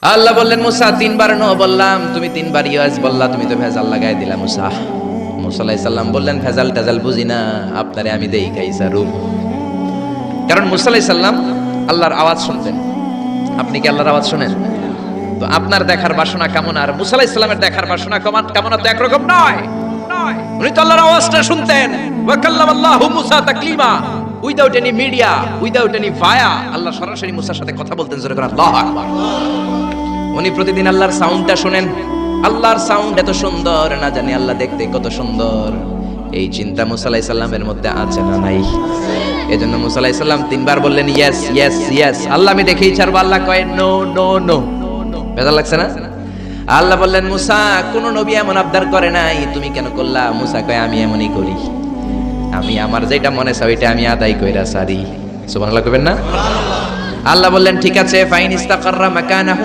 আল্লাহ বললেন মুসা তিনবার নো বললাম, তুমি তিনবার ইয়াস বললা, তুমি তো ভেজাল লাগাই দিলা মুসা। মুসা আলাইহিস সালাম বললেন ভেজাল টেজাল বুঝি না, আপনারে আমি দেই খাইছা রূপ। কারণ মুসা আলাইহিস সালাম আল্লাহর আওয়াজ শুনতেন। আপনি কি আল্লাহর আওয়াজ শুনেন? তো আপনার দেখার বাসনা কেমন আর মুসা আলাইহিস সালামের দেখার বাসনা কেমন তো একরকম নয়। উনি তো আল্লাহর আওয়াজটা শুনতেন। ওয়া কাল্লামাল্লাহু মুসা তাকলিমা, without any media, without any via, আল্লাহ সরাসরি মুসার সাথে কথা বলতেন। জোরে করে আল্লাহু আকবার। উনি প্রতিদিন আল্লাহর সাউন্ডটা শুনেন। আল্লাহর সাউন্ড এত সুন্দর, না জানি আল্লাহ দেখতে কত সুন্দর। এই চিন্তা মুসা আলাইহিস সালামের মধ্যে আছে না নাই? এজন্য মুসা আলাইহিস সালাম তিনবার বললেন ইয়েস ইয়েস ইয়েস, আল্লাহ আমি দেখেই ছাড়বো। আল্লাহ কয় নো নো নো। বেজার লাগছে না? আল্লাহ বললেন মুসা কোন নবী এমন আবদার করে নাই, তুমি কেন করলা? মুসা কয় আমি এমনই করি, আমি আমার যেটা মনে চাই ওইটা আমি আদায় কইরা সারি। সুবহানাল্লাহ কইবেন না? আল্লাহ বললেন ঠিক আছে, ফাইন ইস্তাকাররা মাকানাহু